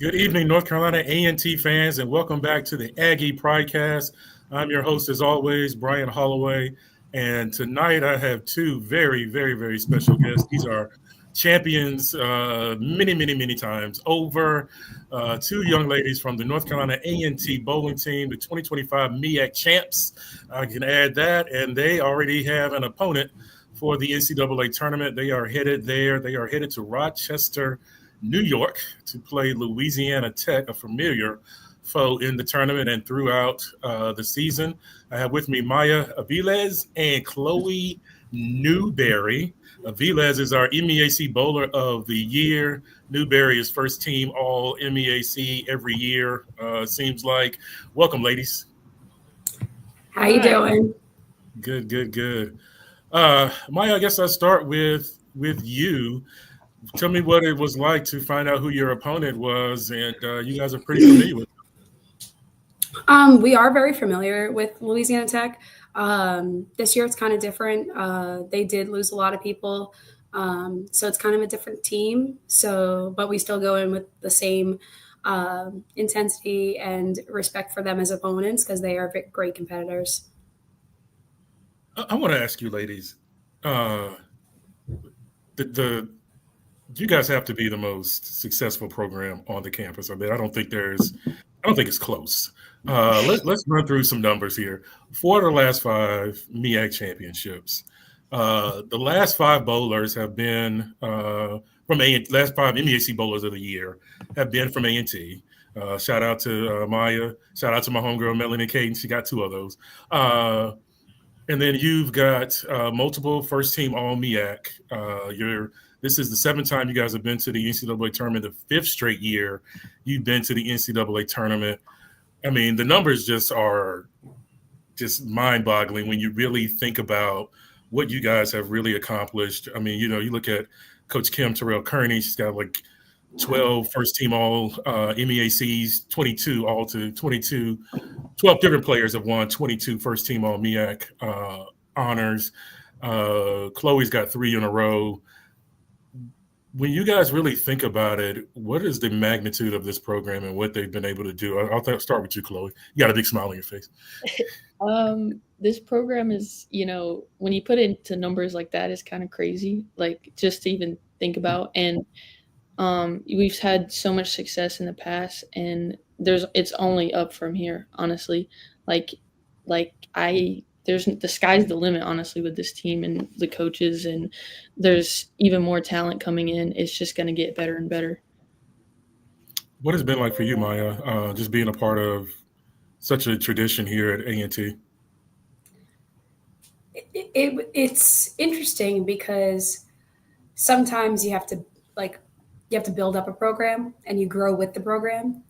Good evening, North Carolina A&T fans, and welcome back to the Aggie Pridecast. I'm your host, as always, Brian Holloway, and tonight I have two very, very, very special guests. These are champions many times over. Two young ladies from the North Carolina A&T bowling team, the 2025 MEAC champs. I can add that, and they already have an opponent for the NCAA tournament. They are headed there. They are headed to Rochester, New York, to play Louisiana Tech, a familiar foe in the tournament and throughout the season. I have with me Maya Aviles and Chloe Newberry. Aviles is our MEAC Bowler of the Year. Newberry is first team all MEAC every year, seems like. Welcome, ladies. How you doing? Good. Maya, I guess I'll start with you. Tell me what it was like to find out who your opponent was, and you guys are pretty familiar with them. We are very familiar with Louisiana Tech. This year it's kind of different. They did lose a lot of people, so it's kind of a different team. But we still go in with the same intensity and respect for them as opponents because they are great competitors. I want to ask you, ladies, you guys have to be the most successful program on the campus. I mean, I don't think it's close. Let's run through some numbers here. 4 of the last 5 MEAC championships. The last 5 bowlers have been from A&T. Last 5 MEAC bowlers of the year have been from A&T. Shout out to Maya. Shout out to my homegirl Melanie Caden. She got 2 of those. And then you've got multiple first team all MEAC. This is the 7th time you guys have been to the NCAA tournament, the 5th straight year you've been to the NCAA tournament. I mean, the numbers are mind-boggling when you really think about what you guys have really accomplished. I mean, you look at Coach Kim Terrell-Kearney, she's got like 12 first-team all MEACs, 22 all to 22. 12 different players have won 22 first-team all MEAC honors. Chloe's got 3 in a row. When you guys really think about it, what is the magnitude of this program and what they've been able to do? I'll start with you, Chloe. You got a big smile on your face. This program is, when you put it into numbers like that, is kind of crazy, like just to even think about. And we've had so much success in the past, and it's only up from here, honestly. The sky's the limit, honestly, with this team and the coaches, and there's even more talent coming in. It's just going to get better and better. What has it been like for you, Maya, just being a part of such a tradition here at A&T? It's interesting because sometimes you have to build up a program and you grow with the program.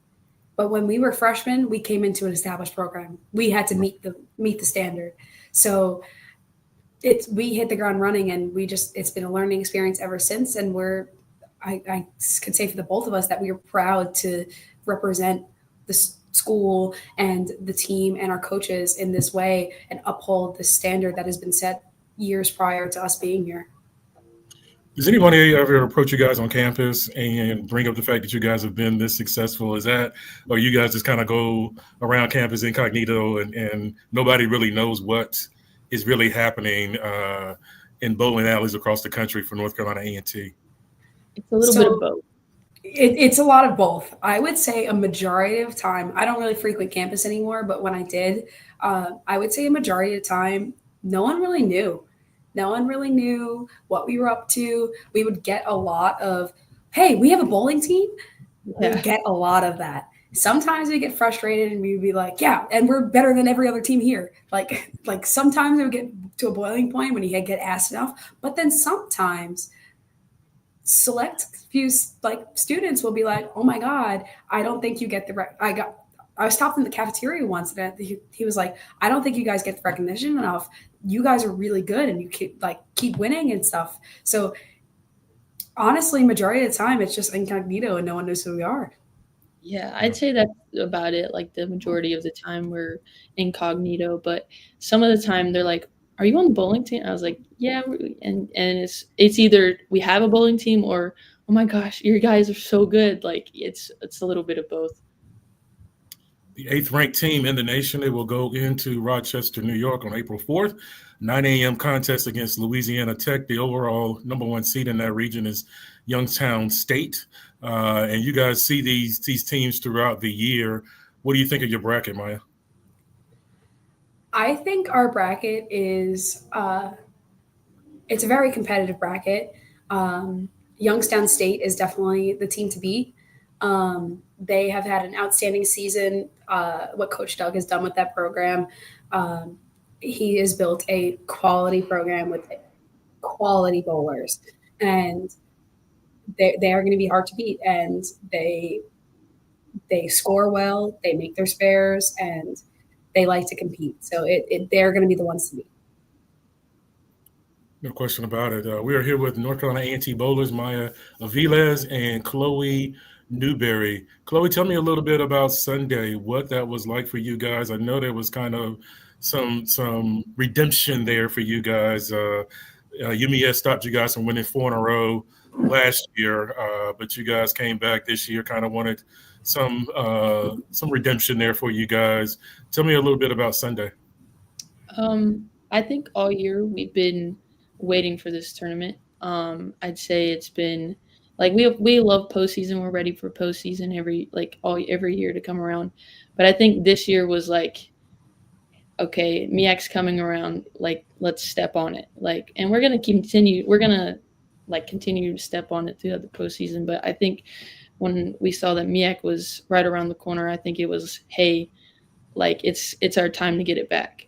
But when we were freshmen, we came into an established program. We had to meet the standard. So we hit the ground running, and it's been a learning experience ever since. And I could say for the both of us that we are proud to represent the school and the team and our coaches in this way and uphold the standard that has been set years prior to us being here. Does anybody ever approach you guys on campus and bring up the fact that you guys have been this successful? Or you guys just kind of go around campus incognito and nobody really knows what is really happening in bowling alleys across the country for North Carolina A&T? It's a little bit of both. It's a lot of both. I would say a majority of time, I don't really frequent campus anymore, but when I did, I would say a majority of the time, no one really knew. No one really knew what we were up to. We would get a lot of, hey, we have a bowling team? Yeah. We would get a lot of that. Sometimes we get frustrated and we'd be like, yeah, and we're better than every other team here. Like sometimes it would get to a boiling point when you get asked enough. But then sometimes select few students will be like, oh my God, I don't think you get the I was stopped in the cafeteria once and he was like, I don't think you guys get the recognition enough. You guys are really good and you keep winning and stuff. So honestly, majority of the time it's just incognito and no one knows who we are. Yeah, I'd say that's about it. Like the majority of the time we're incognito, but some of the time they're like, are you on the bowling team? I was like, yeah. And it's either we have a bowling team or oh my gosh, your guys are so good. Like it's a little bit of both. The eighth ranked team in the nation. They will go into Rochester, New York on April 4th. 9 a.m. contest against Louisiana Tech. The overall number one seed in that region is Youngstown State. And you guys see these teams throughout the year. What do you think of your bracket, Maya? I think our bracket is it's a very competitive bracket. Youngstown State is definitely the team to beat. They have had an outstanding season. What Coach Doug has done with that program, he has built a quality program with quality bowlers, and they are going to be hard to beat. And they score well, they make their spares, and they like to compete. So they're going to be the ones to beat. No question about it. We are here with North Carolina A&T bowlers Maya Aviles and Chloe Newberry. Chloe, tell me a little bit about Sunday, what that was like for you guys. I know there was kind of some redemption there for you guys. UMES stopped you guys from winning 4 in a row last year, but you guys came back this year, kind of wanted some redemption there for you guys. Tell me a little bit about Sunday. I think all year we've been waiting for this tournament. I'd say it's been like we love postseason. We're ready for postseason every year to come around. But I think this year was like, okay, MEAC's coming around. Like, let's step on it. Like, and we're gonna continue. We're gonna continue to step on it throughout the postseason. But I think when we saw that MEAC was right around the corner, I think it was, hey, like it's our time to get it back.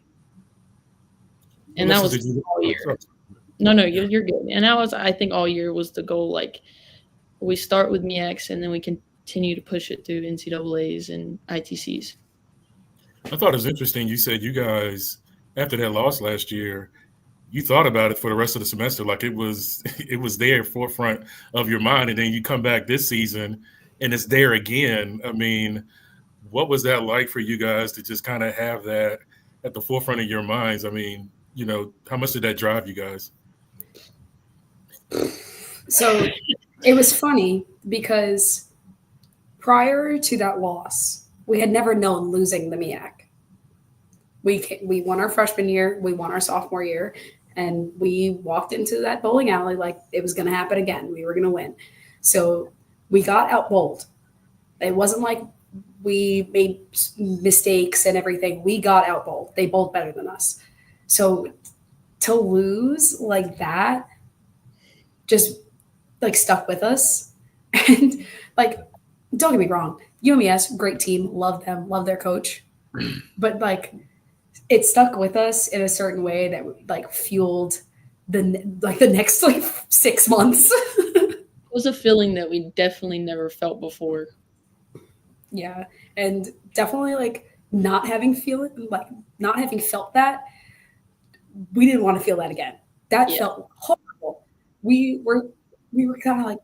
And that was all year. No, you're good. And that was, I think, all year was the goal. Like, we start with MEACs and then we continue to push it through NCAAs and ITCs. I thought it was interesting. You said you guys, after that loss last year, you thought about it for the rest of the semester. Like it was there forefront of your mind. And then you come back this season and it's there again. I mean, what was that like for you guys to just kind of have that at the forefront of your minds? I mean, how much did that drive you guys? So it was funny because prior to that loss, we had never known losing the MEAC. We won our freshman year, we won our sophomore year, and we walked into that bowling alley like it was going to happen again. We were going to win. So we got out-bowled. It wasn't like we made mistakes and everything. We got out-bowled. They bowled better than us. So to lose like that just stuck with us. And don't get me wrong, UMES, great team, love them, love their coach. But it stuck with us in a certain way that fueled the next 6 months. It was a feeling that we definitely never felt before. Yeah. And definitely not having felt that, we didn't want to feel that again. That felt horrible. We were kind of like,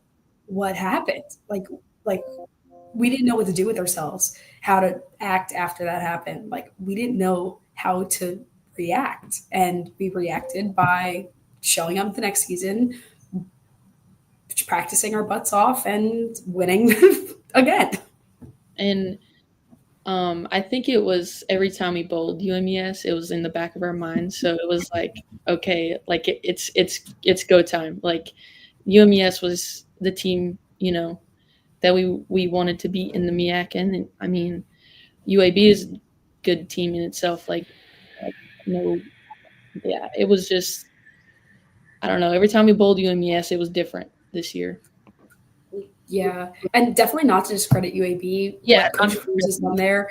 what happened? We didn't know what to do with ourselves, how to act after that happened. We didn't know how to react. And we reacted by showing up the next season, practicing our butts off, and winning again. And I think it was every time we bowled UMES, it was in the back of our minds. So it was okay, it's go time. UMES was the team, that we wanted to beat in the MEAC. And I mean, UAB is a good team in itself. It was just, I don't know. Every time we bowled UMES, it was different this year. Yeah, and definitely not to discredit UAB. Yeah, Coach Cruz is on there.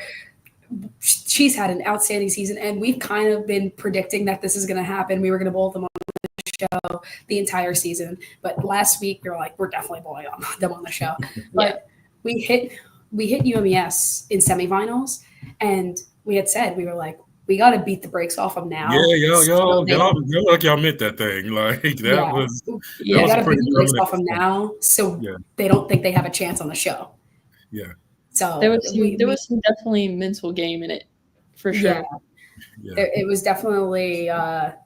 She's had an outstanding season, and we've kind of been predicting that this is going to happen. We were going to bowl them on the show the entire season, but last week we were like, we're definitely bowling them on the show. But we hit UMES in semifinals, and we had said, we were like, we got to beat the brakes off them now. Yeah, y'all like y'all meant that thing. That was got to beat the brakes off them now, so they don't think they have a chance on the show. Yeah. So there was some definitely mental game in it, for sure. Yeah. It was definitely a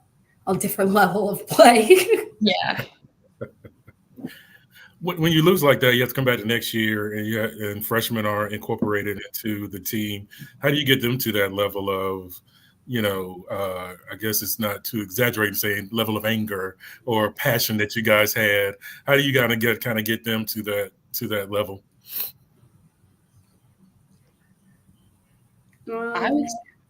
different level of play. Yeah. when you lose like that, you have to come back the next year, and freshmen are incorporated into the team. How do you get them to that level of, I guess it's not too exaggerating saying level of anger or passion that you guys had? How do you get them to that level? I would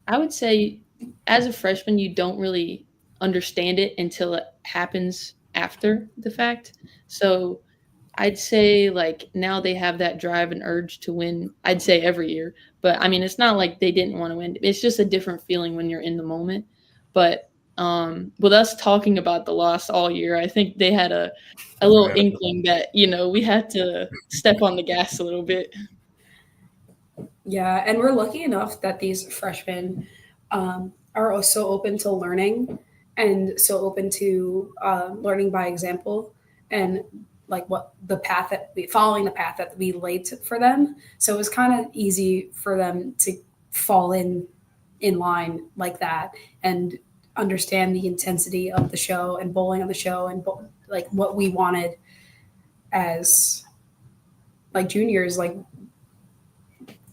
I would say as a freshman you don't really understand it until it happens after the fact. So I'd say like now they have that drive and urge to win. I'd say every year, but I mean it's not like they didn't want to win. It's just a different feeling when you're in the moment. But with us talking about the loss all year, I think they had a little inkling that we had to step on the gas a little bit. Yeah, and we're lucky enough that these freshmen are so open to learning and so open to learning by example and like what the path that we following the path that we for them. So it was kind of easy for them to fall in line like that and understand the intensity of the show and bowling on the show and like what we wanted as like juniors, like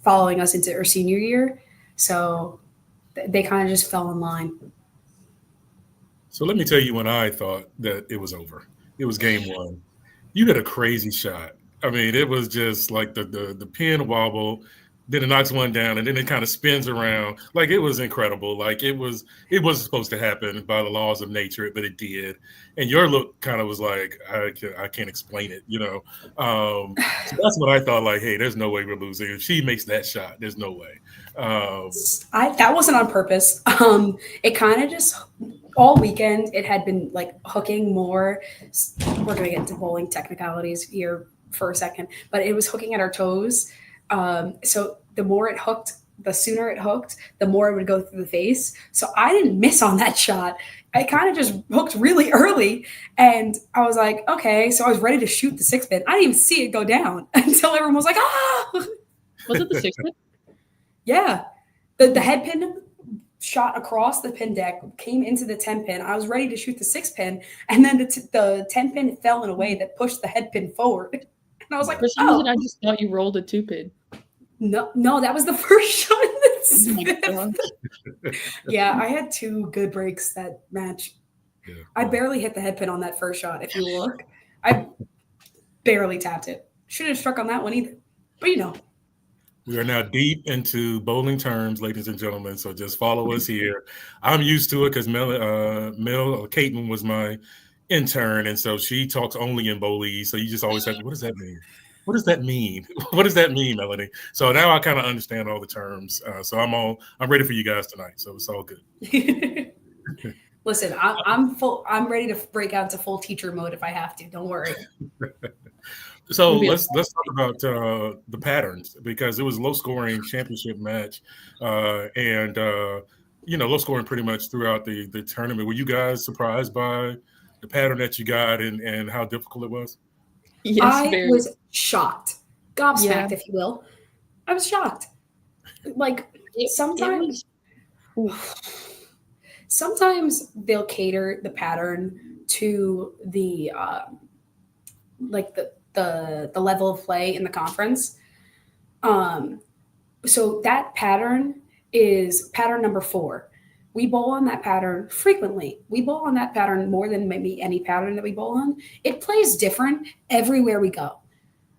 following us into our senior year. So they kind of just fell in line. So let me tell you when I thought that it was over. It was game one. You had a crazy shot. I mean, it was just like the pin wobble, then it knocks one down, and then it kind of spins around. Like it was incredible. Like it wasn't supposed to happen by the laws of nature, but it did. And your look kind of was like, I can't explain it, So that's what I thought. Like, hey, there's no way we're losing. If she makes that shot, there's no way. That wasn't on purpose. It kind of just all weekend it had been like hooking more. We're gonna get into bowling technicalities here for a second, but it was hooking at our toes. So the more it hooked, the sooner it hooked, the more it would go through the face. So I didn't miss on that shot. I kind of just hooked really early, and I was like, okay. So I was ready to shoot the six pin. I didn't even see it go down until everyone was like, ah. Was it the six pin? Yeah, the head pin shot across the pin deck, came into the 10 pin. I was ready to shoot the 6 pin, and then the 10 pin fell in a way that pushed the head pin forward. And I was like, for some reason, I just thought you rolled a 2 pin. No, that was the first shot in the Oh Yeah, I had 2 good breaks that match. Yeah. I barely hit the head pin on that first shot. If you look, I barely tapped it. Shouldn't have struck on that one either. But we are now deep into bowling terms, ladies and gentlemen, so just follow us here. I'm used to it because Caitlin was my intern, and so she talks only in bowlese, so you just always have to, what does that mean? What does that mean? What does that mean, Melanie? So now I kind of understand all the terms. So I'm ready for you guys tonight, so it's all good. Listen, I'm ready to break out into full teacher mode if I have to. Don't worry. So let's talk about the patterns, because it was a low-scoring championship match, and low scoring pretty much throughout the tournament. Were you guys surprised by the pattern that you got and how difficult it was? Yes, I was shocked, gobsmacked, if you will. I was shocked. Like sometimes they'll cater the pattern to the the level of play in the conference. So that pattern is pattern number 4. We bowl on that pattern frequently. We bowl on that pattern more than maybe any pattern that we bowl on. It plays different everywhere we go.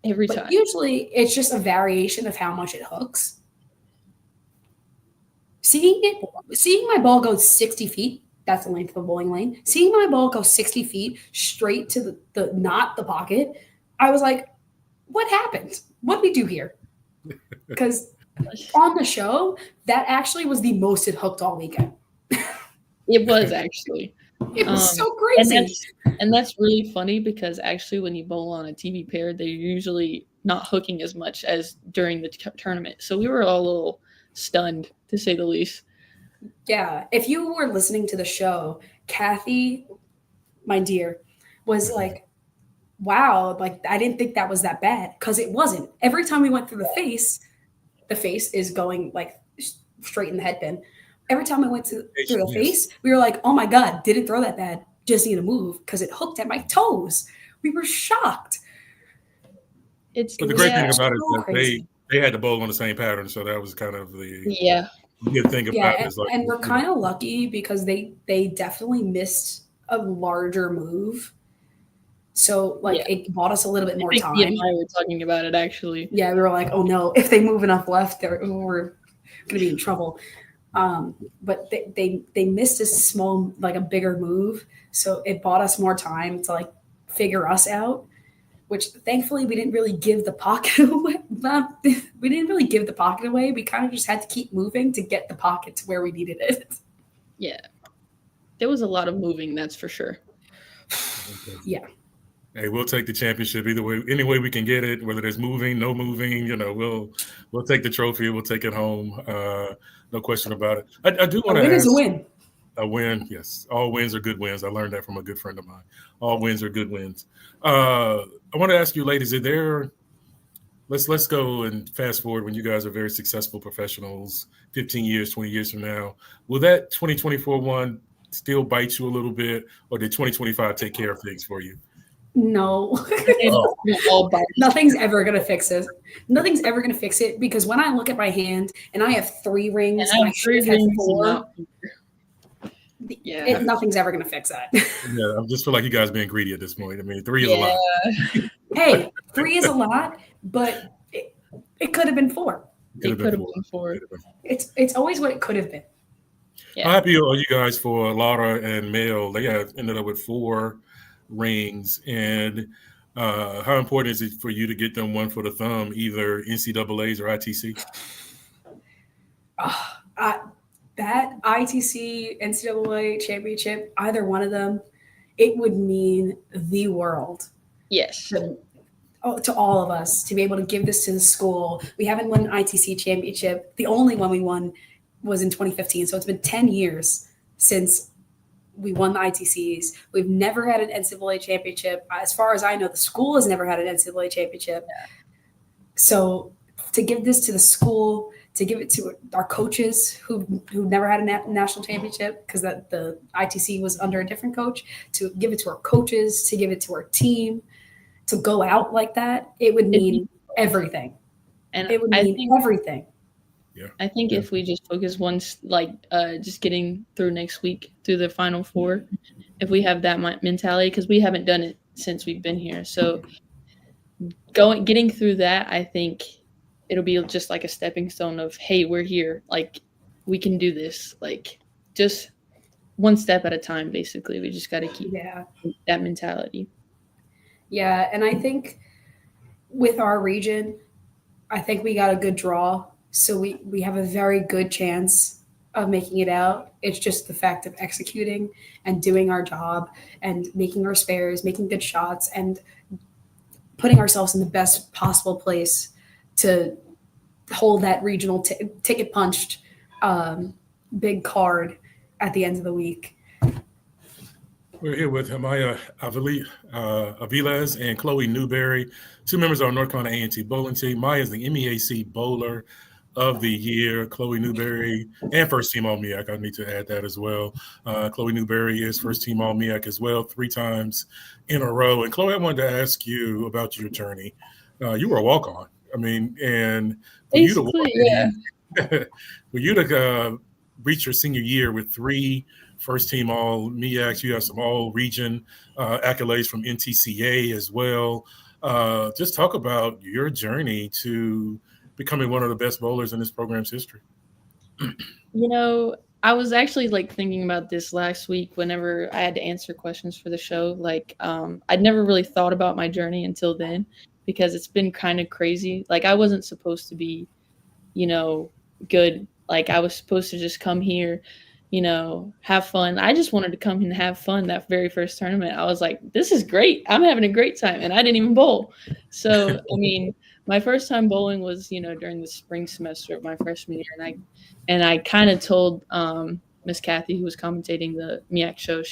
Every time. Usually it's just a variation of how much it hooks. Seeing my ball go 60 feet, that's the length of a bowling lane. Seeing my ball go 60 feet straight to not the pocket, I was like, what happened? What did we do here? Because on the show, that actually was the most it hooked all weekend. It was actually. It was so crazy. And that's really funny because actually when you bowl on a TV pair, they're usually not hooking as much as during the tournament. So we were all a little stunned, to say the least. Yeah. If you were listening to the show, Kathy, my dear, was like, wow, like I didn't think that was that bad, because it wasn't. Every time we went through the face is going like straight in the head pin. Every time I went through the face, we were like, oh my God, didn't throw that bad. Just need to move because it hooked at my toes. We were shocked. But the great thing about it is that they had to bowl on the same pattern, so that was kind of the good thing about it. Is like, and we're kind of lucky because they definitely missed a larger move. So it bought us a little bit more time. Yeah, we were talking about it actually. Yeah, we were like, oh no, if they move enough left, we're gonna be in trouble. But they missed a small, like a bigger move, so it bought us more time to like figure us out. Which thankfully we didn't really give the pocket away. We didn't really give the pocket away. We kind of just had to keep moving to get the pocket to where we needed it. Yeah, there was a lot of moving, that's for sure. Yeah. Hey, we'll take the championship either way, any way we can get it. Whether there's moving, no moving, we'll take the trophy. We'll take it home. No question about it. I do want to ask. A win is a win. A win, yes. All wins are good wins. I learned that from a good friend of mine. All wins are good wins. I want to ask you, ladies, let's go and fast forward when you guys are very successful professionals, 15 years, 20 years from now. Will that 2024 one still bite you a little bit, or did 2025 take care of things for you? No. Nothing's ever going to fix it. Nothing's ever going to fix it because when I look at my hand and I have 3 rings and I should have 4, nothing's ever going to fix that. Yeah, I just feel like you guys being greedy at this point. I mean, 3 is a lot. Hey, 3 is a lot, but it could have been 4. It could have been 4. It's always what it could have been. Yeah. How happy are you guys for Laura and Mel? They have ended up with 4 rings, and how important is it for you to get them one for the thumb, either NCAAs or ITC? That ITC NCAA championship, either one of them, it would mean the world. Yes. To all of us to be able to give this to the school. We haven't won an ITC championship. The only one we won was in 2015. So it's been 10 years since we won the ITCs. We've never had an NCAA championship. As far as I know, the school has never had an NCAA championship. Yeah. So to give this to the school, to give it to our coaches who never had a national championship because the ITC was under a different coach, to give it to our coaches, to give it to our team, to go out like that, it would mean everything. And it would mean everything. Yeah. I think if we just focus once, just getting through next week, through the Final Four, if we have that mentality, because we haven't done it since we've been here. So getting through that, I think it'll be just like a stepping stone of, hey, we're here. Like, we can do this. Like, just one step at a time, basically. We just got to keep that mentality. Yeah, and I think with our region, I think we got a good draw. So we have a very good chance of making it out. It's just the fact of executing and doing our job and making our spares, making good shots, and putting ourselves in the best possible place to hold that regional ticket punched big card at the end of the week. We're here with Maya Aviles and Chloe Newberry, 2 members of our North Carolina A&T bowling team. Maya is the MEAC Bowler of the Year. Chloe Newberry, and first team All-MEAC. I need to add that as well. Chloe Newberry is first team All-MEAC as well, 3 times in a row. And Chloe, I wanted to ask you about your journey. You were a walk-on. I mean, and for you to reach your senior year with 3 first team All-MEACs, you have some all-region accolades from NTCA as well. Just talk about your journey to becoming one of the best bowlers in this program's history. I was actually thinking about this last week whenever I had to answer questions for the show. I'd never really thought about my journey until then because it's been kind of crazy. I wasn't supposed to be, good. I was supposed to just come here, have fun. I just wanted to come and have fun that very first tournament. I was like, this is great. I'm having a great time. And I didn't even bowl. So, my first time bowling was, during the spring semester of my freshman year. And I kind of told Miss Kathy, who was commentating the MEAC show,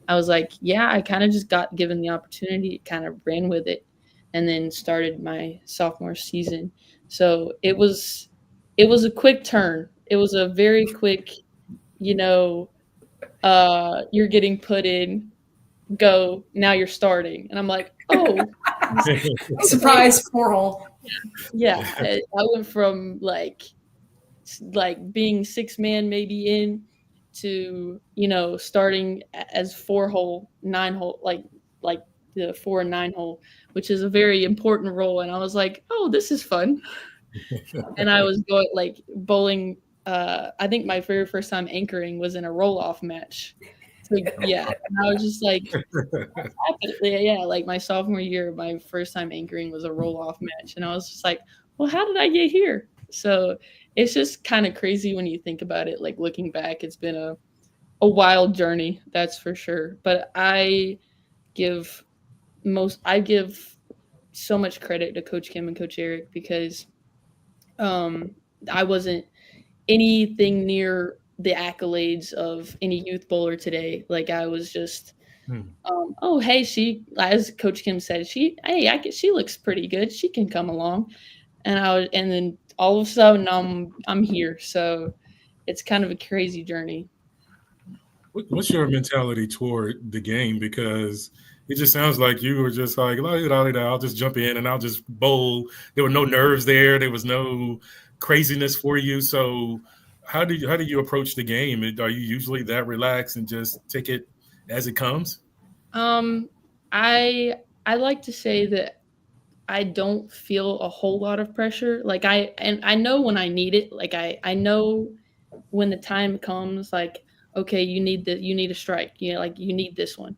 I was like, yeah, I kind of just got given the opportunity, kind of ran with it, and then started my sophomore season. So it was a quick turn. It was a very quick, you're getting put in, go, now you're starting. And I'm like, oh, Surprise, 4-hole. Yeah, I went from like being 6-man maybe in to starting as 4-hole, 9-hole, like the 4 and 9-hole, which is a very important role. And I was like, oh, this is fun. And I was going like bowling. I think my very first time anchoring was in a roll off match. So yeah, and I was just like, yeah, like my sophomore year, my first time anchoring was a roll off match, and I was just like, well, how did I get here? So it's just kind of crazy when you think about it. Like looking back, it's been a wild journey, that's for sure. But give I give so much credit to Coach Kim and Coach Eric because I wasn't anything near the accolades of any youth bowler today. Like I was just, oh hey, as Coach Kim said, she looks pretty good. She can come along, and then all of a sudden I'm here. So it's kind of a crazy journey. What's your mentality toward the game? Because it just sounds like you were just like, I'll just jump in and I'll just bowl. There were no nerves there. There was no craziness for you. So how do you approach the game? Are you usually that relaxed and just take it as it comes? I like to say that I don't feel a whole lot of pressure. Like I know when I need it. Like I know when the time comes, like, okay, you need a strike. Like you need this one.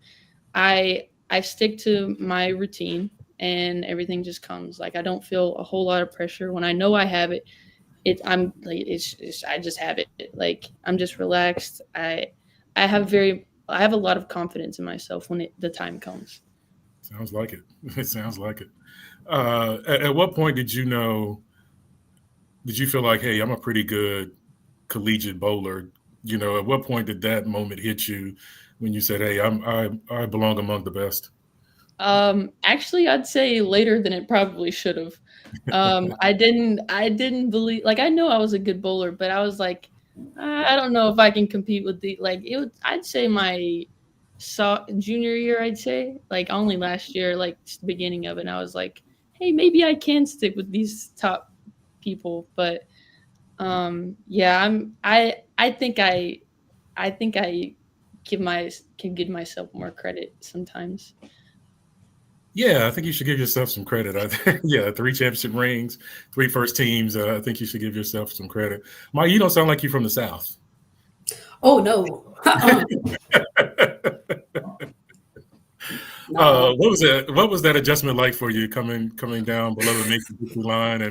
I stick to my routine and everything just comes. Like I don't feel a whole lot of pressure when I know I have it. I just have it. Like I'm just relaxed. I have a lot of confidence in myself when the time comes. Sounds like it. It sounds like it. At what point did you feel like, hey, I'm a pretty good collegiate bowler? At what point did that moment hit you when you said, hey, I belong among the best? Actually, I'd say later than it probably should have. I didn't believe, like, I know I was a good bowler, but I was like, I don't know if I can compete with I'd say my junior year, I'd say, like, only last year, like, the beginning of it, I was like, hey, maybe I can stick with these top people. But, yeah, I think I can give myself more credit sometimes. Yeah, I think you should give yourself some credit. I think, yeah, 3 championship rings, 3 first teams. I think you should give yourself some credit. Mike, you don't sound like you're from the South. Oh no. No. What was that adjustment like for you coming down below the Mason line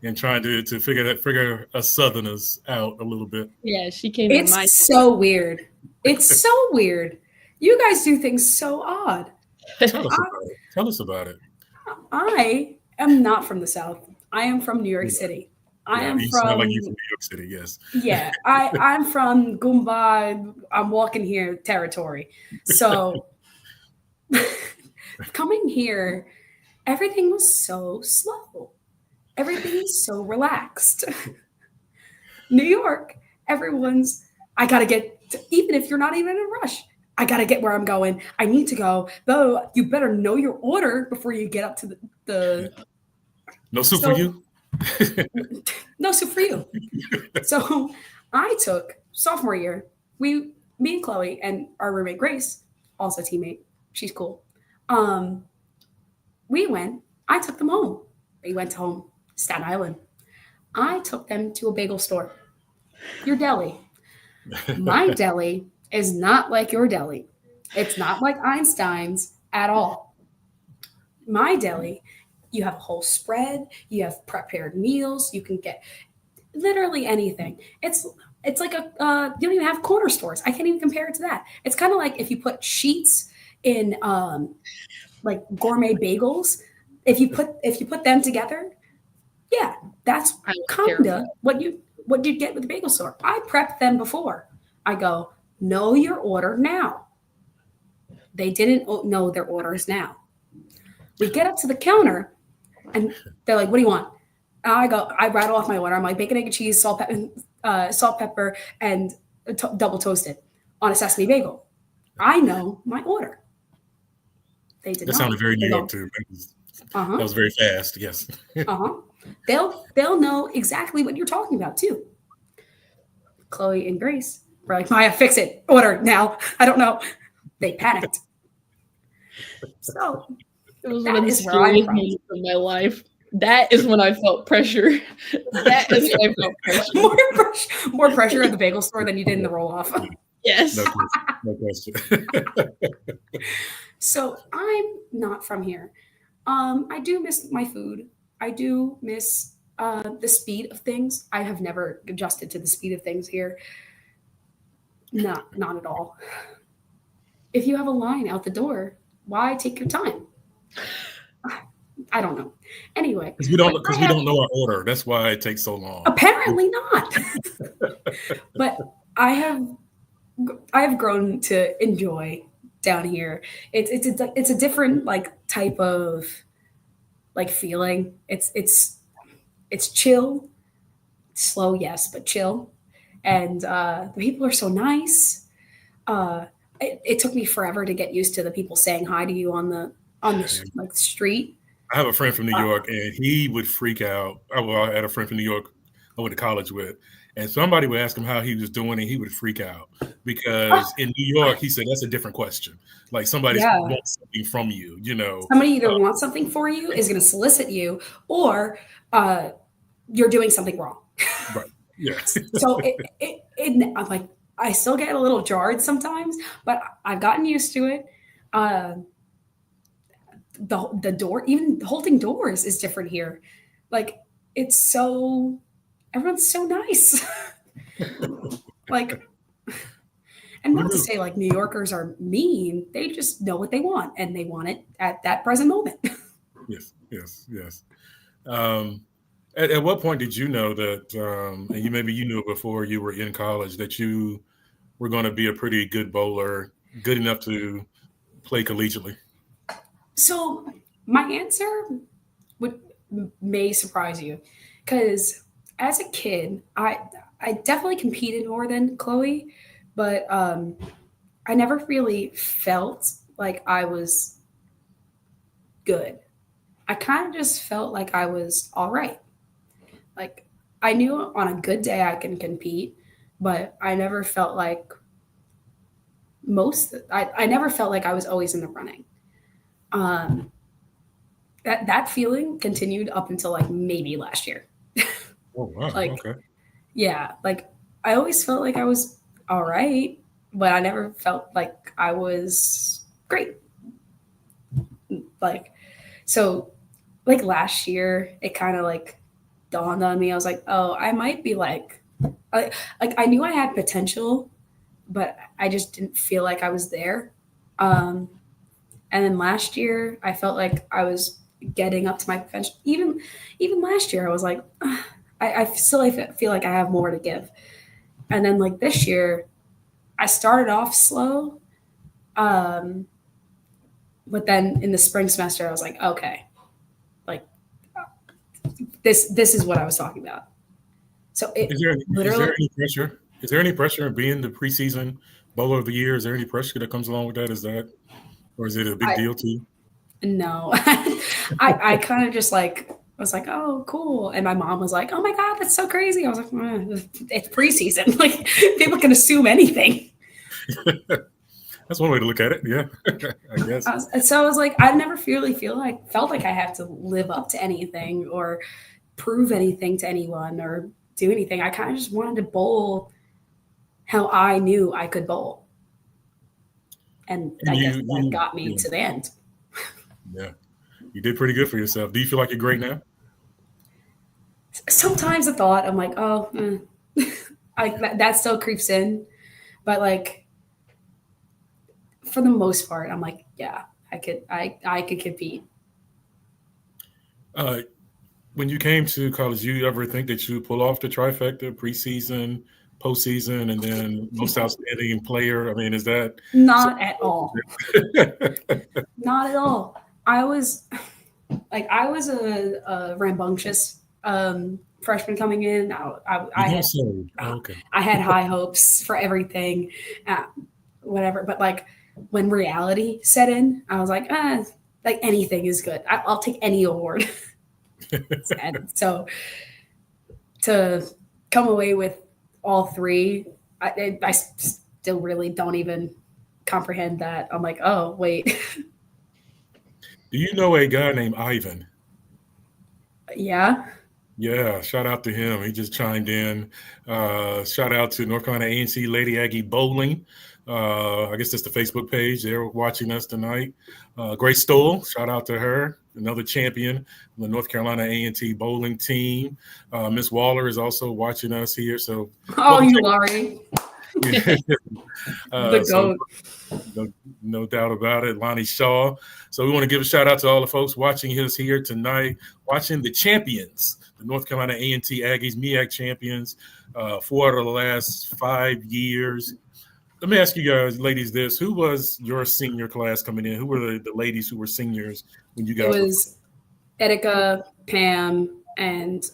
and trying to figure us Southerners out a little bit? Yeah, she came in my. It's so weird. It's so weird. You guys do things so odd. Tell us about it. I am not from the South. I am from New York City. You sound like you're from New York City, yes. Yeah, I'm from Goomba, I'm walking here territory. So coming here, everything was so slow. Everything is so relaxed. New York, I got to even if you're not even in a rush, I got to get where I'm going. I need to go. Though you better know your order before you get up to the No soup for you? No soup for you. So I took sophomore year, me and Chloe and our roommate Grace, also teammate, she's cool. I took them home. They went home, Staten Island. I took them to a bagel store. Your deli. My deli is not like your deli. It's not like Einstein's at all. My deli, you have a whole spread, you have prepared meals, you can get literally anything. It's like you don't even have corner stores. I can't even compare it to that. It's kind of like if you put sheets in like gourmet bagels. If you put them together, yeah, that's kind of what you get with the bagel store. I prep them before. I go, know your order now. They didn't know their orders now. We get up to the counter, and they're like, "What do you want?" I rattle off my order. I'm like, bacon, egg, and cheese, salt, pepper, and double toasted on a sesame bagel. I know my order. They did That not. sounded very New York too. Uh-huh. That was very fast. Yes. Uh-huh. They'll know exactly what you're talking about too. Chloe and Grace were like, Maya, fix it. Order now. I don't know. They panicked. So It was one that of the is where I'm scariest from. moments of my life. That is when I felt pressure. That is when I felt pressure. More pressure at the bagel store than you did in the roll-off. Yes. No question. So I'm not from here. I do miss my food. I do miss the speed of things. I have never adjusted to the speed of things here. Not at all. If you have a line out the door, why take your time? I don't know. Anyway, Because we don't know our order. That's why it takes so long. Apparently not. But I have grown to enjoy down here. It's a different like type of like feeling. It's chill, slow, yes, but chill. And the people are so nice. It took me forever to get used to the people saying hi to you on the like street. I have a friend from New York, and he would freak out. I had a friend from New York I went to college with, and somebody would ask him how he was doing, and he would freak out because in New York, he said that's a different question. Like somebody wants something from you, Somebody either wants something for you, is going to solicit you, or you're doing something wrong. Right. Yeah. So I'm like, I still get a little jarred sometimes, but I've gotten used to it. The door, even holding doors is different here. Like everyone's so nice. Like, and not to say like New Yorkers are mean, they just know what they want and they want it at that present moment. Yes. At what point did you know that, and you knew it before you were in college, that you were going to be a pretty good bowler, good enough to play collegiately? So my answer may surprise you, because as a kid, I definitely competed more than Chloe, but I never really felt like I was good. I kind of just felt like I was all right. Like I knew on a good day I can compete, but I never felt like I never felt like I was always in the running. That feeling continued up until like maybe last year. Oh wow! Like, okay. Yeah, like I always felt like I was all right, but I never felt like I was great. Like, so like last year, it kind of like dawned on me. I was like, oh, I might be I knew I had potential, but I just didn't feel like I was there. And then last year, I felt like I was getting up to my potential. Even last year, I was like, I feel like I have more to give. And then like this year, I started off slow, but then in the spring semester, I was like, okay, like this is what I was talking about. So is there any pressure? Is there any pressure in being the preseason bowler of the year? Is there any pressure that comes along with that? Or is it a big deal to you? No, I kind of just like was like, oh, cool. And my mom was like, oh my God, that's so crazy. I was like, it's preseason. Like people can assume anything. That's one way to look at it. Yeah, I guess. So I was like, I never really felt like I have to live up to anything or prove anything to anyone or do anything. I kind of just wanted to bowl how I knew I could bowl. And I guess that got me to the end. Yeah. You did pretty good for yourself. Do you feel like you're great now? Sometimes the thought, I'm like, oh, that still creeps in. But like, for the most part, I'm like, yeah, I could compete. When you came to college, you ever think that you pull off the trifecta, preseason, postseason, and then most outstanding player? I mean, is that not at all? Not at all. I was a rambunctious freshman coming in. I had high hopes for everything, whatever. But like when reality set in, I was like, like anything is good. I'll take any award. And so to come away with all three, I still really don't even comprehend that. I'm like, oh, wait. Do you know a guy named Ivan? Yeah. Yeah, shout out to him. He just chimed in. Shout out to North Carolina A&T Lady Aggie Bowling. I guess that's the Facebook page. They're watching us tonight. Grace Stoll, shout out to her, another champion of the North Carolina A&T bowling team. Miss Waller is also watching us here. So, Oh, you Laurie. The so GOAT. no doubt about it. Lonnie Shaw. So we want to give a shout out to all the folks watching us here tonight, watching the champions, the North Carolina A&T Aggies, MEAC champions, 4 out of the last 5 years. Let me ask you guys, ladies, this. Who was your senior class coming in? Who were the ladies who were seniors when you guys It was Etika, Pam, and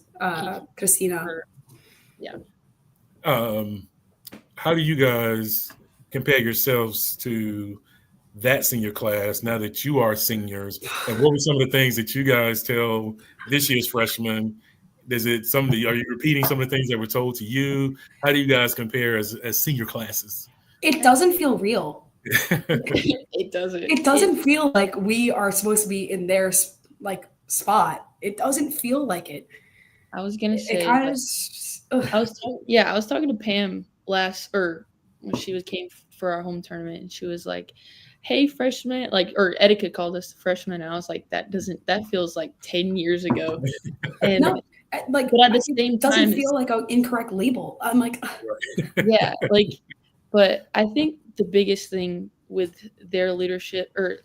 Christina. Yeah. How do you guys compare yourselves to that senior class now that you are seniors? And what were some of the things that you guys tell this year's freshmen? Are you repeating some of the things that were told to you? How do you guys compare as senior classes? It doesn't feel real. It doesn't. It doesn't feel like we are supposed to be in their like spot. It doesn't feel like it. I was gonna say. It kind of. I was talking to Pam when she came for our home tournament, and she was like, "Hey, freshmen!" Or Etika called us freshmen, and I was like, "That feels like 10 years ago." And no, but at the same time, doesn't feel like an incorrect label. I'm like, yeah, but I think the biggest thing with their leadership, or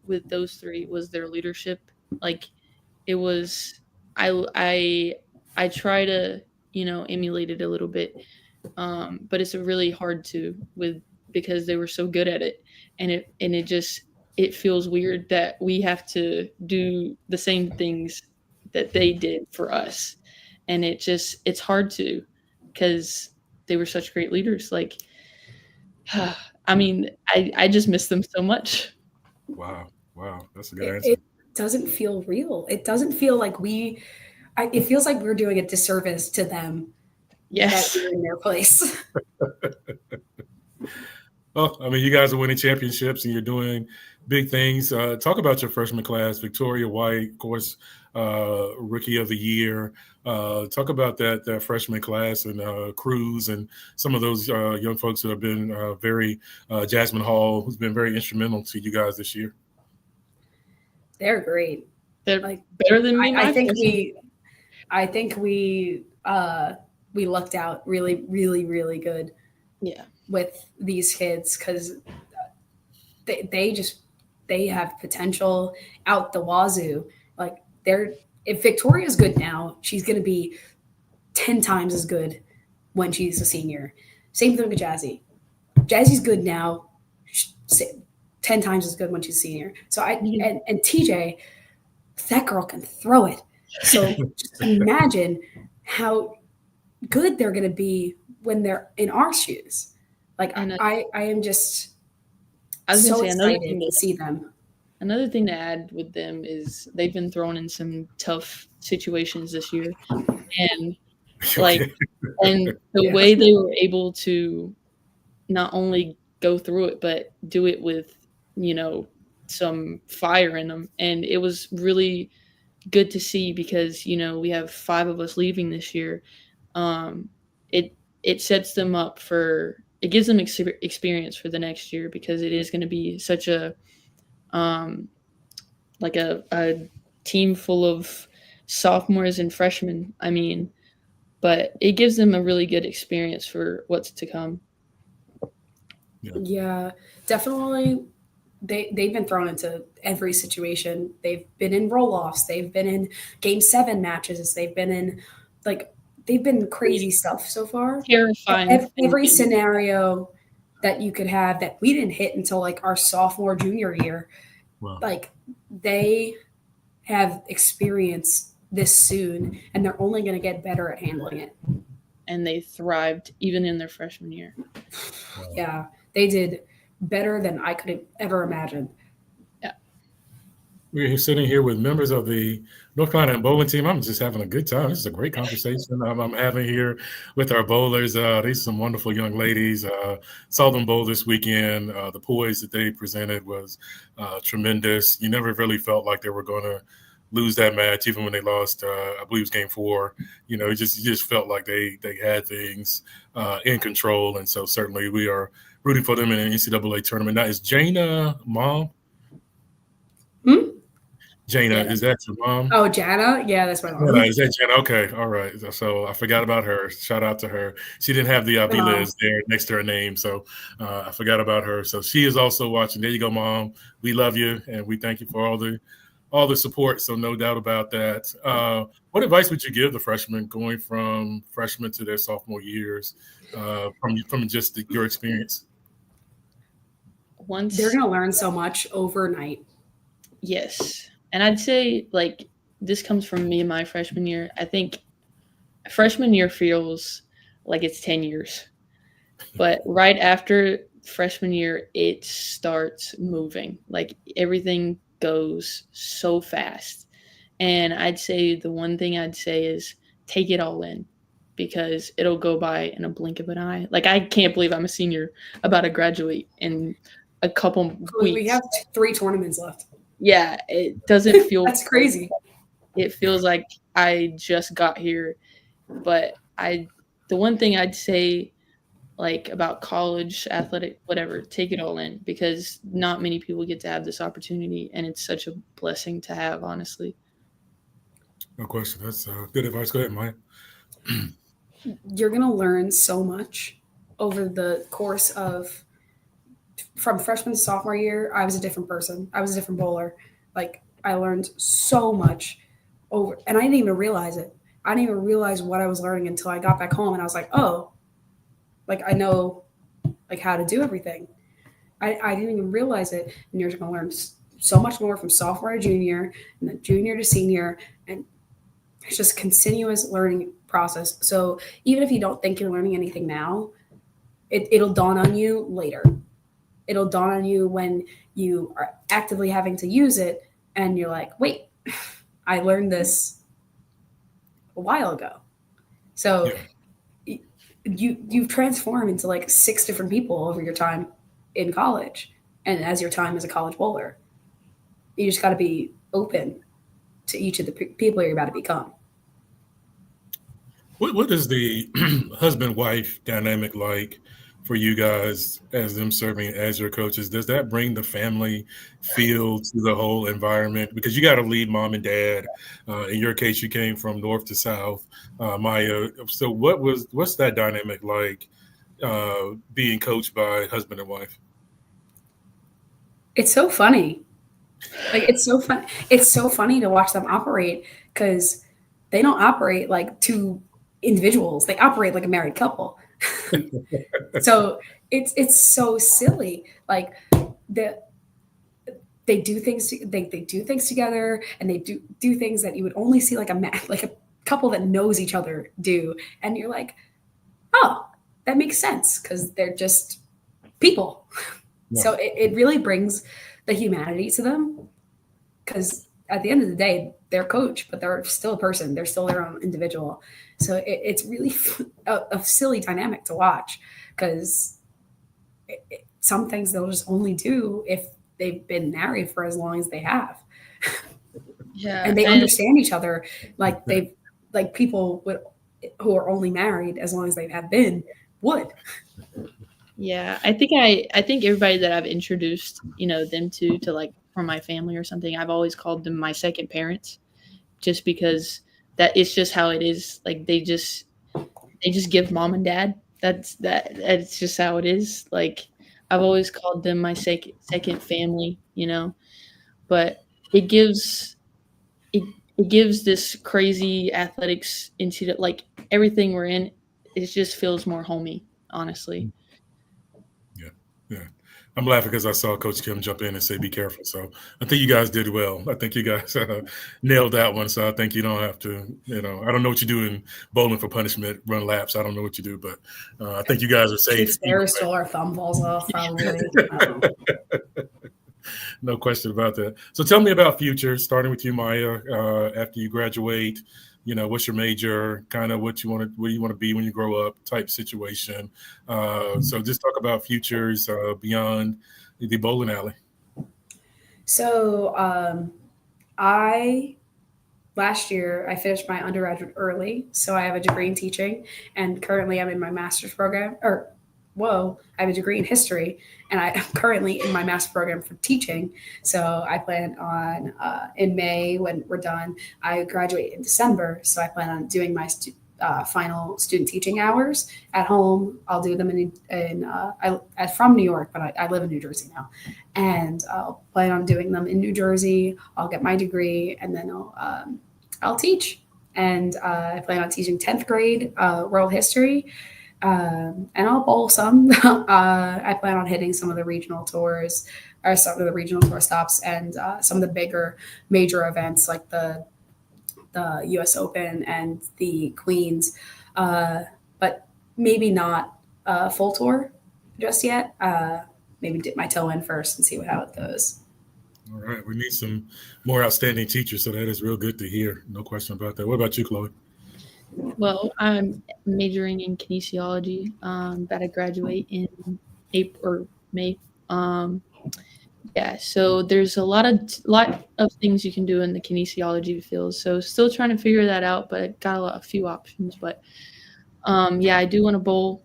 with those three, was their leadership. It was I try to emulate it a little bit, but it's really hard to because they were so good at it, and it feels weird that we have to do the same things that they did for us, and it's hard to, because they were such great leaders. I mean, I just miss them so much. Wow, that's a good answer. It doesn't feel real. It doesn't feel like it feels like we're doing a disservice to them. Yes, that we're in their place. Well, I mean, you guys are winning championships and you're doing big things. Talk about your freshman class. Victoria White, of course, Rookie of the Year. Talk about that freshman class and Cruz and some of those young folks who have been Jasmine Hall, who's been very instrumental to you guys this year. They're great. They're better than me. I think we lucked out really, really, really good. Yeah. With these kids, because they have potential out the wazoo. If Victoria's good now, she's going to be 10 times as good when she's a senior. Same thing with Jazzy. Jazzy's good now, 10 times as good when she's a senior. So and TJ, that girl can throw it. So just imagine how good they're going to be when they're in our shoes. I am just so excited to see them. Another thing to add with them is they've been thrown in some tough situations this year, and and the way they were able to not only go through it but do it with some fire in them, and it was really good to see, because we have 5 of us leaving this year. It sets them up it gives them experience for the next year, because it is going to be such a a team full of sophomores and freshmen. I mean, but it gives them a really good experience for what's to come. Yeah, definitely. They've been thrown into every situation. They've been in roll-offs. They've been in Game 7 matches. They've been in they've been crazy stuff so far. Terrifying. Every scenario that you could have that we didn't hit until our sophomore, junior year. Wow. They have experience this soon, and they're only going to get better at handling it. And they thrived even in their freshman year. Wow. Yeah, they did better than I could have ever imagined. Yeah. We're sitting here with members of the North Carolina bowling team. I'm just having a good time. This is a great conversation I'm having here with our bowlers. These are some wonderful young ladies. Saw them bowl this weekend. The poise that they presented was tremendous. You never really felt like they were going to lose that match, even when they lost. I believe it was game 4. You know, you just felt like they had things in control, and so certainly we are rooting for them in an NCAA tournament. Now, is Jana mom? Jana, Yeah. is that your mom? Oh, Jana? Yeah, that's my mom. Is that Jana? Okay, all right. So I forgot about her. Shout out to her. She didn't have the B-Liz there next to her name, so I forgot about her. So she is also watching. There you go, Mom. We love you, and we thank you for all the support. So no doubt about that. What advice would you give the freshmen going from freshman to their sophomore years from just your experience? They're going to learn so much overnight. Yes. And I'd say, like, this comes from me in my freshman year. I think freshman year feels like it's 10 years. But right after freshman year, it starts moving. Like, everything goes so fast. And I'd say the one thing I'd say is take it all in, because it'll go by in a blink of an eye. Like, I can't believe I'm a senior, about to graduate in a couple weeks. We have 3 tournaments left. Yeah, it doesn't feel that's crazy. It feels like I just got here. But the one thing I'd say, like, about college, athletic, whatever, take it all in, because not many people get to have this opportunity, and it's such a blessing to have, honestly. No question. That's good advice. Go ahead, Maya. You're going to learn so much over the course of from freshman to sophomore year. I was a different person. I was a different bowler. Like, I learned so much and I didn't even realize it. I didn't even realize what I was learning until I got back home, and I was like, oh, like, I know, like, how to do everything. I didn't even realize it. And you're going to learn so much more from sophomore to junior, and then junior to senior, and it's just continuous learning process. So even if you don't think you're learning anything now, it'll dawn on you later. It'll dawn on you when you are actively having to use it, and you're like, wait, I learned this a while ago. So you've transformed into like 6 different people over your time in college, and as your time as a college bowler. You just got to be open to each of the people you're about to become. What is the husband-wife dynamic like for you guys as them serving as your coaches? Does that bring the family feel to the whole environment? Because you got to lead mom and dad. In your case, you came from north to south, Maya. So what's that dynamic like, being coached by husband and wife? It's so funny. Like, it's so fun. It's so funny to watch them operate, because they don't operate like 2 individuals. They operate like a married couple. So it's so silly. Like, they do things. They do things together, and they do things that you would only see like a couple that knows each other do. And you're like, oh, that makes sense, because they're just people. Yeah. So it really brings the humanity to them, because at the end of the day, they're coach, but they're still a person. They're still their own individual. So it's really a silly dynamic to watch, because some things they'll just only do if they've been married for as long as they have. Yeah, and they understand each other like people who are only married as long as they have been would. Yeah, I think everybody that I've introduced, them to like from my family or something, I've always called them my second parents, just because that it's just how it is. Like, they just give mom and dad. That's just how it is. Like, I've always called them my second family, but it gives this crazy athletics into like everything we're in. It just feels more homey, honestly. Yeah. I'm laughing because I saw Coach Kim jump in and say, be careful. So I think you guys did well. I think you guys nailed that one. So I think you don't have to, I don't know what you do in bowling for punishment, run laps. I don't know what you do, but I think you guys are safe. Stole our thumb balls off, probably. No question about that. So tell me about future, starting with you, Maya. After you graduate, what's your major? Kind of what you want to be when you grow up, type situation. So just talk about futures beyond the bowling alley. So I last year I finished my undergraduate early, so I have a degree in teaching, and currently I'm in my master's program. I have a degree in history, and I'm currently in my master's program for teaching. So I plan on in May when we're done. I graduate in December, so I plan on doing my final student teaching hours at home. I'll do them I'm from New York, but I live in New Jersey now, and I'll plan on doing them in New Jersey. I'll get my degree, and then I'll teach. And I plan on teaching 10th grade world history. And I'll bowl some. I plan on hitting some of the regional tours or some of the regional tour stops and some of the bigger major events like the U.S. Open and the Queens, but maybe not a full tour just yet. Maybe dip my toe in first and see how it goes. All right. We need some more outstanding teachers, so that is real good to hear. No question about that. What about you, Chloe? Well, I'm majoring in kinesiology. About to graduate in April or May. So there's a lot of things you can do in the kinesiology field. So still trying to figure that out, but got a few options. But I do want to bowl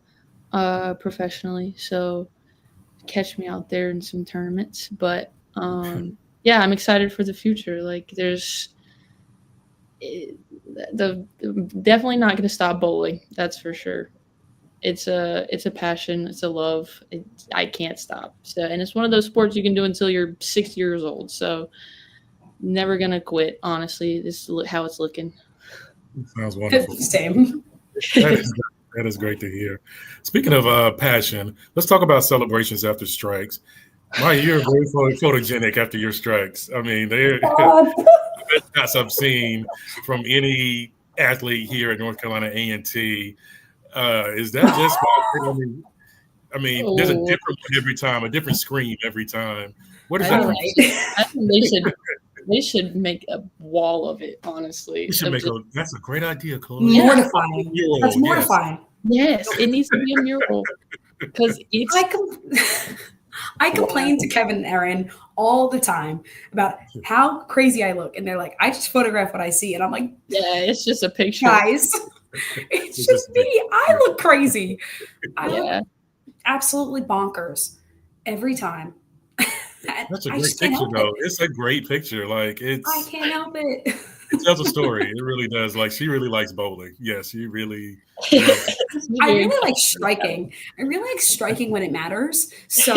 professionally, so catch me out there in some tournaments. But I'm excited for the future. Like definitely not going to stop bowling. That's for sure. It's a passion. It's a love. I can't stop. So, and it's one of those sports you can do until you're 6 years old. So never going to quit. Honestly, this is how it's looking. Sounds wonderful. Same. That is great to hear. Speaking of passion, let's talk about celebrations after strikes. Maya, you're very photogenic after your strikes. I mean, they're the best shots I've seen from any athlete here at North Carolina A&T. Is that just I mean, there's a different one every time, a different scream every time. What is that? I think they should make a wall of it, honestly. That's a great idea, Chloe. Yeah. Mortifying. That's mortifying. Yes, it needs to be a mural. Because I complain to Kevin and Erin all the time about how crazy I look. And they're like, I just photograph what I see. And I'm like, yeah, it's just a picture. Guys, it's just me. I look crazy. I look absolutely bonkers every time. That's a great picture, though. It's a great picture. Like I can't help it. It tells a story. It really does. Like she really likes bowling. Yes, she really. I really like striking. I really like striking when it matters. So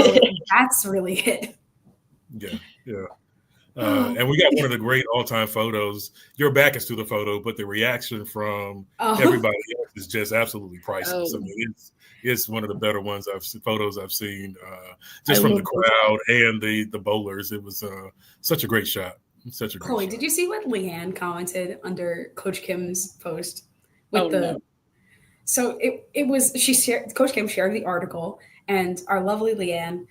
that's really it. Yeah. And we got one of the great all-time photos. Your back is to the photo, but the reaction from everybody else is just absolutely priceless. I mean, it's one of the better photos I've seen, just from the crowd and the bowlers. It was such a great shot. Chloe, did you see what Leanne commented under Coach Kim's post? So it was Coach Kim shared the article, and our lovely Leanne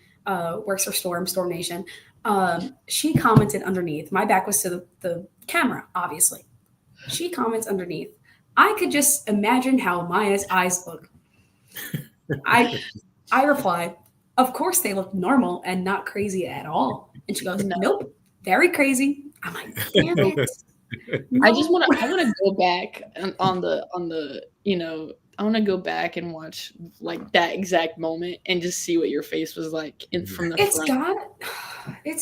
works for Storm Nation. She commented underneath. My back was to the camera, obviously. She comments underneath. I could just imagine how Maya's eyes look. I reply, of course they look normal and not crazy at all. And she goes, nope, very crazy. I'm like, damn it. No. I want to go back on the I want to go back and watch like that exact moment and just see what your face was like from the front.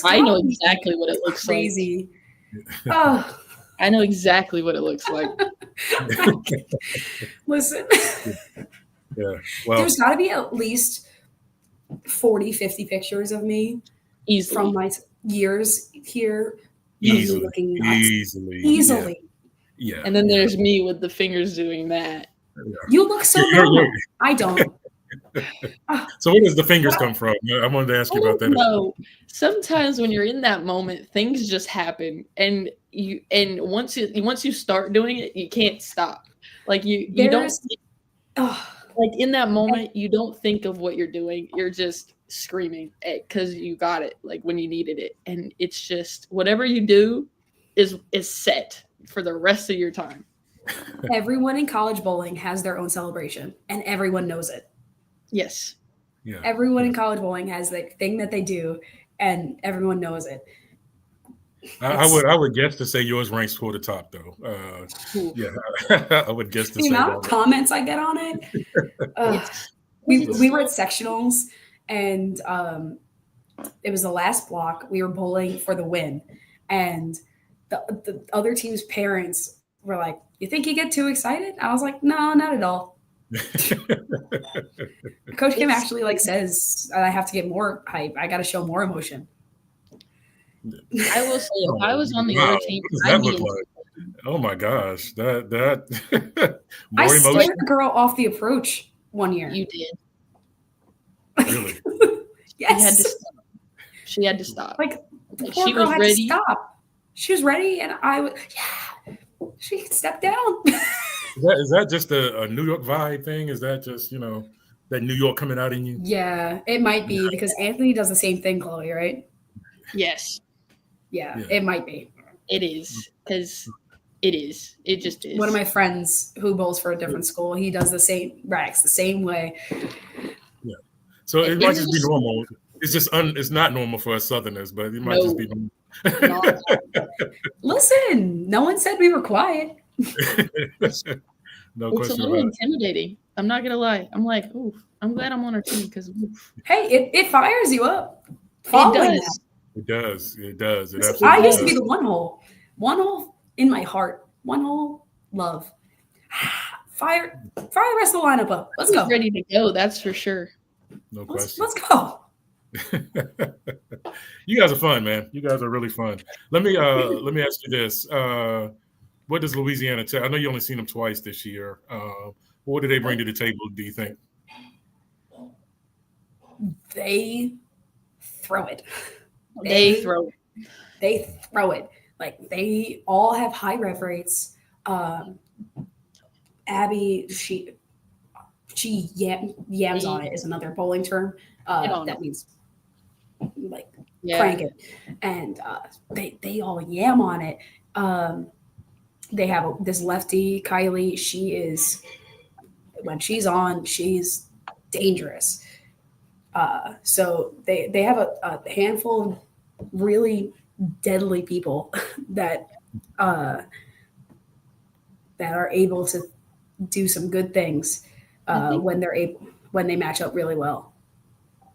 I know exactly what it looks crazy. Like. I know exactly what it looks like. Listen. Yeah. Well, there's got to be at least 40, 50 pictures of me from my years here. Easily. Looking nuts. Easily. Yeah. And then there's me with the fingers doing that. Yeah. You look so normal. I don't. So where does the fingers come from? I wanted to ask you about that. No. Sometimes when you're in that moment, things just happen, and once you start doing it, you can't stop. Like you don't. like in that moment, you don't think of what you're doing. You're just screaming because you got it, like when you needed it, and it's just whatever you do is set for the rest of your time. Everyone in college bowling has their own celebration, and everyone knows it. Yes. Yeah. Everyone in college bowling has the thing that they do, and everyone knows it. I would guess to say yours ranks toward the top, though. Yeah, I would guess to The say amount of that. comments I get on it. We were at sectionals, and it was the last block. We were bowling for the win, and the other team's parents were like, "You think you get too excited?" I was like, "No, not at all." Coach Kim actually says I have to get more hype. I got to show more emotion. I will say, if I was on the other team, what does that look like? Oh my gosh, that more I emotion. scared a girl off the approach one year. You did. Really? Yes. She had to stop. The poor girl had to stop. She was ready, and she stepped down. Is that just a New York vibe thing? Is that just that New York coming out in you? Yeah, it might be because Anthony does the same thing, Chloe, right? Yes. Yeah, it might be. It is because it is. It just is. One of my friends who bowls for a different school, he does the same racks the same way. Yeah. So it might just be normal. It's just it's not normal for us Southerners, but it might just be normal. Listen, no one said we were quiet. No it's question. A little intimidating. I'm not gonna lie. I'm like, oof. I'm glad I'm on her team because. Hey, it fires you up. It does. It does. It absolutely I used does. to be the one hole in my heart, one hole love. Fire the rest of the lineup up. Let's go. Ready to go. That's for sure. No question. Let's go. You guys are fun, man. You guys are really fun. Let me ask you this. What does Louisiana tell? I know you only seen them twice this year. What do they bring to the table, do you think? They throw it. They throw it. They all have high rev rates. Abby, she yams on it is another bowling term. That means crank it. And they all yam on it. They have this lefty, Kylie. She is, when she's on, she's dangerous. So they have a handful of really deadly people that are able to do some good things when they match up really well.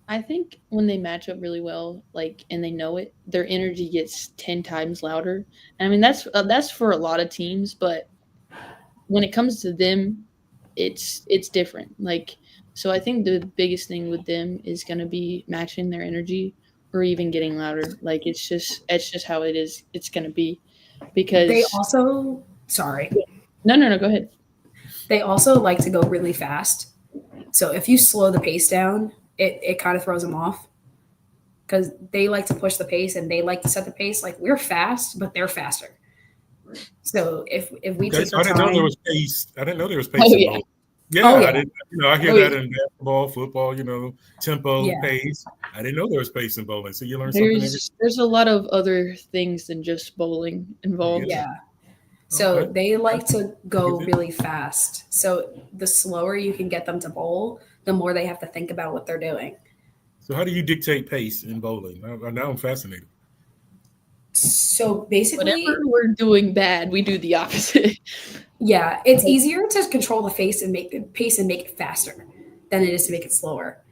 I think when they match up really well, and they know it, their energy gets 10 times louder. And I mean, that's for a lot of teams, but when it comes to them, it's different. So I think the biggest thing with them is going to be matching their energy or even getting louder. It's just how it is. It's going to be because they also, sorry. No, go ahead. They also like to go really fast. So if you slow the pace down, it kind of throws them off because they like to push the pace and they like to set the pace. We're fast, but they're faster. So if we take our time, I didn't know there was pace. I didn't know there was pace. Oh, yeah. I didn't. I hear that in basketball, football. Tempo, pace. I didn't know there was pace in bowling. So you learn something. There's a lot of other things than just bowling involved. Yeah. So they like to go really fast. So the slower you can get them to bowl, the more they have to think about what they're doing. So how do you dictate pace in bowling? Now I'm fascinated. So basically, whenever we're doing bad, we do the opposite. Yeah, it's easier to control the pace and make it faster than it is to make it slower.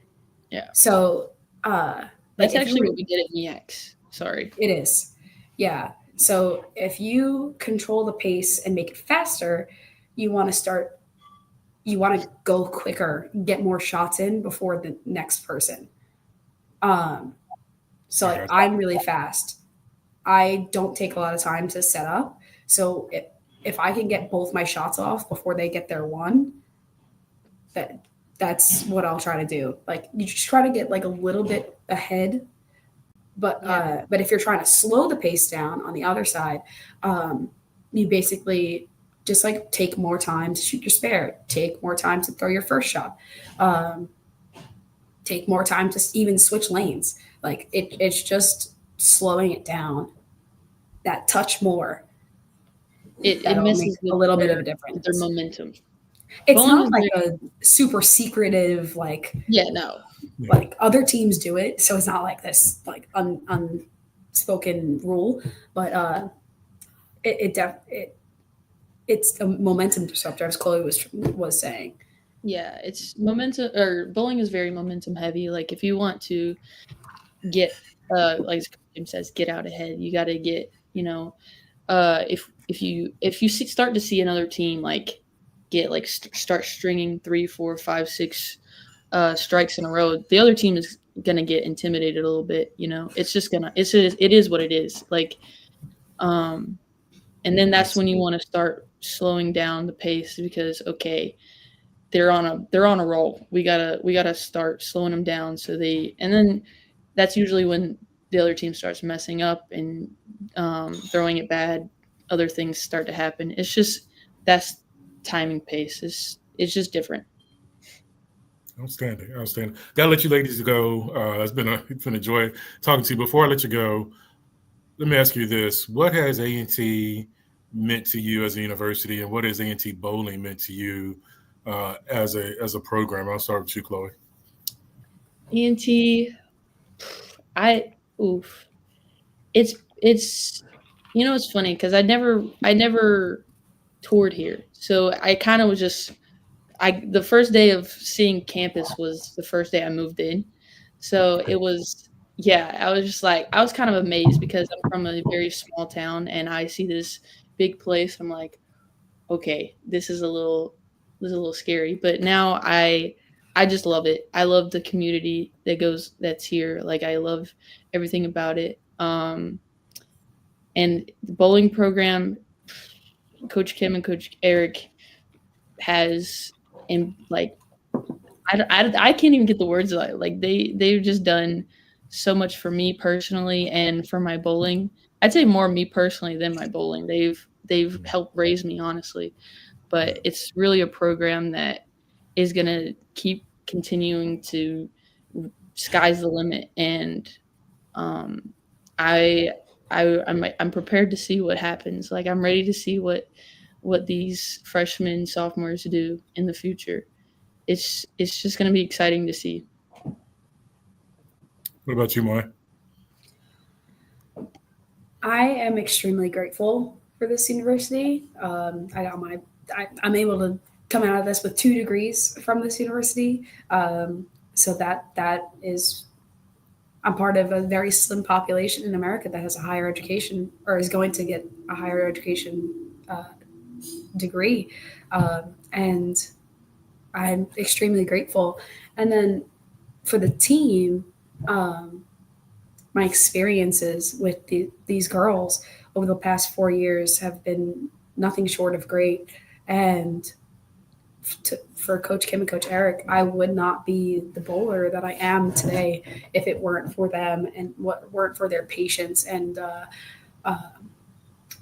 Yeah. So that's actually what we did at MEX. Sorry. It is. Yeah. So if you control the pace and make it faster, you want to go quicker, get more shots in before the next person. I'm really fast. I don't take a lot of time to set up. So if I can get both my shots off before they get their one, that's what I'll try to do. You just try to get a little bit ahead. But if you're trying to slow the pace down on the other side, you basically just like take more time to shoot your spare, take more time to throw your first shot, take more time to even switch lanes. Like it's just slowing it down. That touch more. It That'll make messes a with little bit their, of a difference. their momentum. It's Bowling not is like very, a super secretive no. like other teams do it, so it's not like this like unspoken rule, but it's a momentum disruptor, as Chloe was saying. Yeah, it's momentum, or bowling is very momentum heavy. Like if you want to get like Jim says, get out ahead, you got to get, if you start to see another team like get like start stringing 3, 4, 5, 6 strikes in a row, the other team is gonna get intimidated a little bit. It's just gonna it is what it is. Like, and then that's when you want to start slowing down the pace, because okay, they're on a roll. We gotta start slowing them down, and then that's usually when the other team starts messing up and throwing it bad. Other things start to happen. It's just that's timing pace. It's just different. Outstanding. Gotta let you ladies go. It's been a joy talking to you. Before I let you go, let me ask you this: what has A&T meant to you as a university, and what has A&T bowling meant to you as a program? I'll start with you, Chloe. A&T, it's it's funny because I never toured here, so I kind of was just the first day of seeing campus was the first day I moved in, so it was, yeah, I was just like, I was kind of amazed because I'm from a very small town and I see this big place. I'm like, okay, this is a little scary, but now I just love it. I love the community that's here. Like I love everything about it. And the bowling program, Coach Kim and Coach Eric has, and like I can't even get the words out. Like they've just done so much for me personally and for my bowling. I'd say more me personally than my bowling. They've helped raise me, honestly. But it's really a program that is going to keep continuing to, sky's the limit, and um, I I'm prepared to see what happens. Like I'm ready to see what these freshmen, sophomores do in the future. It's just going to be exciting to see. What about you, Moy? I am extremely grateful for this university. I'm able to come out of this with 2 degrees from this university. So that is, I'm part of a very slim population in America that has a higher education or is going to get a higher education degree, and I'm extremely grateful. And then for the team, my experiences with these girls over the past 4 years have been nothing short of great. And for Coach Kim and Coach Eric, I would not be the bowler that I am today if it weren't for them and what weren't for their patience and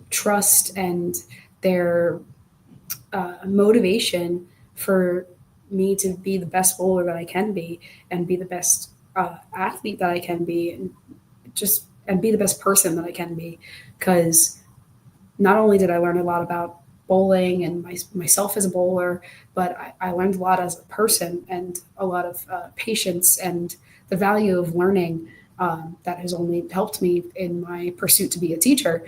trust and their motivation for me to be the best bowler that I can be and be the best athlete that I can be, and be the best person that I can be. Because not only did I learn a lot about bowling and myself as a bowler, but I learned a lot as a person and a lot of patience and the value of learning, that has only helped me in my pursuit to be a teacher.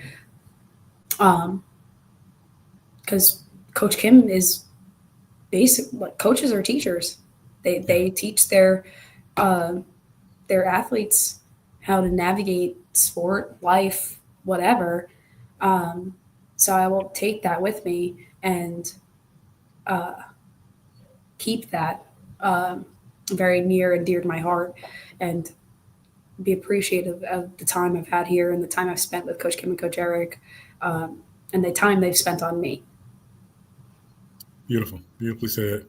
Because Coach Kim is basic. Like, coaches are teachers. They teach their athletes how to navigate sport, life, whatever. So I will take that with me and keep that very near and dear to my heart, and be appreciative of the time I've had here and the time I've spent with Coach Kim and Coach Eric, and the time they've spent on me. Beautiful. Beautifully said.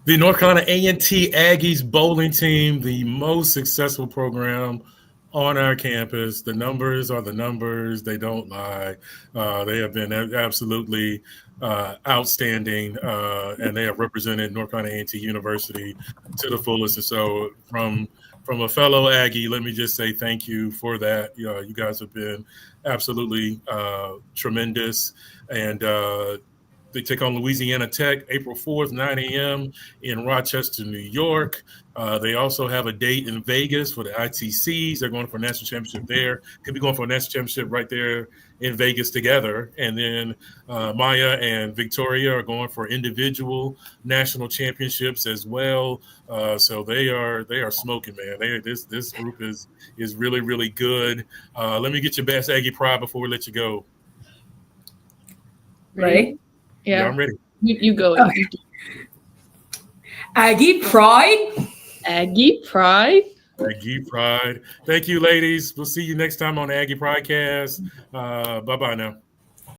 The North Carolina A&T Aggies bowling team, the most successful program on our campus. The numbers are the numbers. They don't lie. They have been absolutely outstanding, and they have represented North Carolina A&T University to the fullest. And so from a fellow Aggie, let me just say thank you for that. You guys have been absolutely tremendous. And they take on Louisiana Tech April 4th, 9 a.m. in Rochester, New York. They also have a date in Vegas for the ITCs. They're going for a national championship there. Could be going for a national championship right there in Vegas together. And then Maya and Victoria are going for individual national championships as well. So they are smoking, man. This group is really, really good. Let me get your best Aggie Pride before we let you go. Ready? Yeah, I'm ready. You go. Okay. Aggie Pride. Aggie Pride. Aggie Pride. Thank you, ladies. We'll see you next time on the Aggie Pridecast. Bye-bye now.